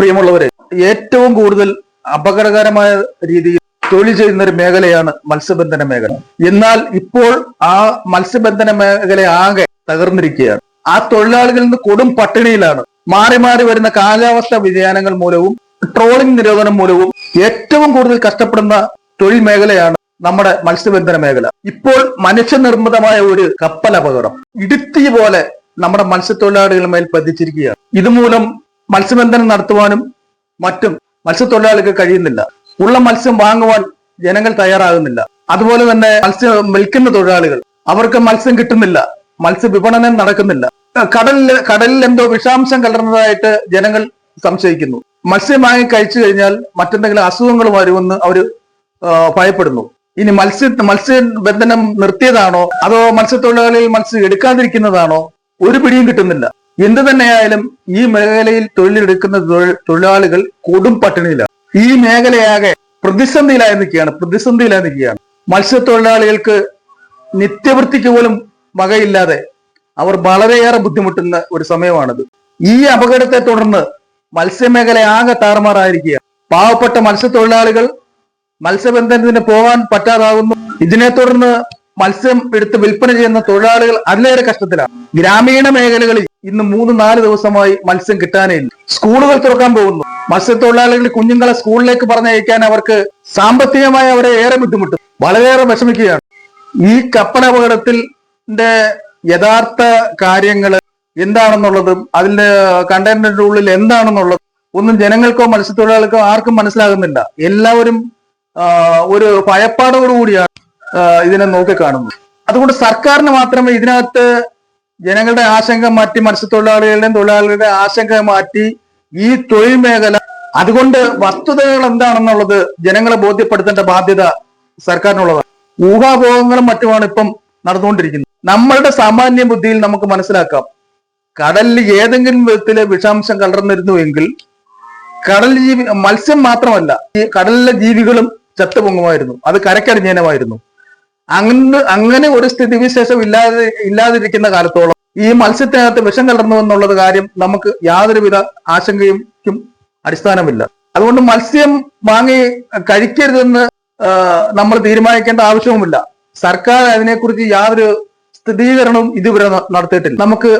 പ്രിയമുള്ളവരെ, ഏറ്റവും കൂടുതൽ അപകടകരമായ രീതിയിൽ തൊഴിൽ ചെയ്യുന്ന ഒരു മേഖലയാണ് മത്സ്യബന്ധന മേഖല. എന്നാൽ ഇപ്പോൾ ആ മത്സ്യബന്ധന മേഖല ആകെ തകർന്നിരിക്കുകയാണ്. ആ തൊഴിലാളികളിൽ നിന്ന് കൊടും പട്ടിണിയിലാണ്. മാറി മാറി വരുന്ന കാലാവസ്ഥ വ്യതിയാനങ്ങൾ മൂലവും ട്രോളിംഗ് നിരോധനം മൂലവും ഏറ്റവും കൂടുതൽ കഷ്ടപ്പെടുന്ന തൊഴിൽ മേഖലയാണ് നമ്മുടെ മത്സ്യബന്ധന മേഖല. ഇപ്പോൾ മനുഷ്യനിർമ്മിതമായ ഒരു കപ്പൽ അപകടം ഇടുത്തി പോലെ നമ്മുടെ മത്സ്യത്തൊഴിലാളികളുടെ മേൽ പതിച്ചിരിക്കുകയാണ്. ഇതുമൂലം മത്സ്യബന്ധനം നടത്തുവാനും മറ്റും മത്സ്യത്തൊഴിലാളികൾക്ക് കഴിയുന്നില്ല. ഉള്ള മത്സ്യം വാങ്ങുവാൻ ജനങ്ങൾ തയ്യാറാകുന്നില്ല. അതുപോലെ തന്നെ മത്സ്യം വിൽക്കുന്ന തൊഴിലാളികൾ, അവർക്ക് മത്സ്യം കിട്ടുന്നില്ല, മത്സ്യ വിപണനം നടക്കുന്നില്ല. കടലിൽ എന്തോ വിഷാംശം കലർന്നതായിട്ട് ജനങ്ങൾ സംശയിക്കുന്നു. മത്സ്യം വാങ്ങി കഴിച്ചു കഴിഞ്ഞാൽ മറ്റെന്തെങ്കിലും അസുഖങ്ങൾ വരുമെന്ന് അവർ ഭയപ്പെടുന്നു. ഇനി മത്സ്യബന്ധനം നിർത്തിയതാണോ അതോ മത്സ്യത്തൊഴിലാളികൾ മത്സ്യം എടുക്കാതിരിക്കുന്നതാണോ ഒരു പിടിയും കിട്ടുന്നില്ല. എന്തു തന്നെയായാലും ഈ മേഖലയിൽ തൊഴിലെടുക്കുന്ന തൊഴിലാളികൾ കൊടും പട്ടിണിയിലാണ്. ഈ മേഖലയാകെ പ്രതിസന്ധിയിലായി നിൽക്കുകയാണ്. മത്സ്യത്തൊഴിലാളികൾക്ക് നിത്യവൃത്തിക്ക് പോലും വകയില്ലാതെ അവർ വളരെയേറെ ബുദ്ധിമുട്ടുന്ന ഒരു സമയമാണിത്. ഈ അപകടത്തെ തുടർന്ന് മത്സ്യമേഖല ആകെ താറുമാറായിരിക്കുകയാണ്. പാവപ്പെട്ട മത്സ്യത്തൊഴിലാളികൾ മത്സ്യബന്ധനത്തിന് പോകാൻ പറ്റാതാകുന്നു. ഇതിനെ തുടർന്ന് മത്സ്യം എടുത്ത് വിൽപ്പന ചെയ്യുന്ന തൊഴിലാളികൾ അതിലേറെ കഷ്ടത്തിലാണ്. ഗ്രാമീണ മേഖലകളിൽ ഇന്ന് 3-4 ദിവസമായി മത്സ്യം കിട്ടാനേ ഇല്ല. സ്കൂളുകൾ തുറക്കാൻ പോകുന്നു. മത്സ്യത്തൊഴിലാളികൾ കുഞ്ഞുങ്ങളെ സ്കൂളിലേക്ക് പറഞ്ഞയക്കാൻ അവർക്ക് സാമ്പത്തികമായി അവരെ ഏറെ ബുദ്ധിമുട്ടും, വളരെയേറെ വിഷമിക്കുകയാണ്. ഈ കപ്പൽ അപകടത്തിന്റെ യഥാർത്ഥ കാര്യങ്ങൾ എന്താണെന്നുള്ളതും അതിന്റെ കണ്ടെയ്നറിന്റെ ഉള്ളിൽ എന്താണെന്നുള്ളതും ഒന്നും ജനങ്ങൾക്കോ മത്സ്യത്തൊഴിലാളികൾക്കോ ആർക്കും മനസ്സിലാകുന്നില്ല. എല്ലാവരും ഒരു ഭയപ്പാടോടുകൂടിയാണ് ഇതിനെ നോക്കിക്കാണുന്നത്. അതുകൊണ്ട് സർക്കാരിന് മാത്രമേ ഇതിനകത്ത് ജനങ്ങളുടെ ആശങ്ക മാറ്റി, മത്സ്യത്തൊഴിലാളികളുടെയും തൊഴിലാളികളുടെ ആശങ്ക മാറ്റി ഈ തൊഴിൽ മേഖല, അതുകൊണ്ട് വസ്തുതകൾ എന്താണെന്നുള്ളത് ജനങ്ങളെ ബോധ്യപ്പെടുത്തേണ്ട ബാധ്യത സർക്കാരിനുള്ളതാണ്. ഊഹാപോഹങ്ങളും മറ്റുമാണ് ഇപ്പം നടന്നുകൊണ്ടിരിക്കുന്നത്. നമ്മളുടെ സാമാന്യ ബുദ്ധിയിൽ നമുക്ക് മനസ്സിലാക്കാം, കടലിൽ ഏതെങ്കിലും വിധത്തിലെ വിഷാംശം കലർന്നിരുന്നുവെങ്കിൽ കടൽ മത്സ്യം മാത്രമല്ല, ഈ കടലിലെ ജീവികളും ചത്തുപൊങ്ങുമായിരുന്നു, അത് കരക്കടിഞ്ഞേനമായിരുന്നു. അങ്ങനെ ഒരു സ്ഥിതിവിശേഷം ഇല്ലാതിരിക്കുന്ന കാലത്തോളം ഈ മത്സ്യത്തിനകത്ത് വിഷം കലർന്നു എന്നുള്ളത് കാര്യം നമുക്ക് യാതൊരുവിധ ആശങ്കയ്ക്കും അടിസ്ഥാനമില്ല. അതുകൊണ്ട് മത്സ്യം വാങ്ങി കഴിക്കരുതെന്ന് നമ്മൾ തീരുമാനിക്കേണ്ട ആവശ്യവുമില്ല. സർക്കാർ അതിനെക്കുറിച്ച് യാതൊരു സ്ഥിരീകരണവും ഇതുവരെ നടത്തിയിട്ടില്ല. നമുക്ക്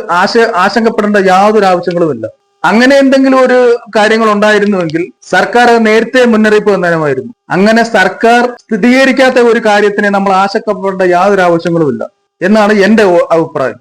ആശങ്കപ്പെടേണ്ട യാതൊരു ആവശ്യങ്ങളുമില്ല. അങ്ങനെ എന്തെങ്കിലും ഒരു കാര്യങ്ങൾ ഉണ്ടായിരുന്നുവെങ്കിൽ സർക്കാർ നേരത്തെ മുന്നറിയിപ്പ് തന്നേനമായിരുന്നു. അങ്ങനെ സർക്കാർ സ്ഥിരീകരിക്കാത്ത ഒരു കാര്യത്തിനെ നമ്മൾ ആശങ്കപ്പെടേണ്ട യാതൊരു ആവശ്യങ്ങളുമില്ല എന്നാണ് എന്റെ അഭിപ്രായം.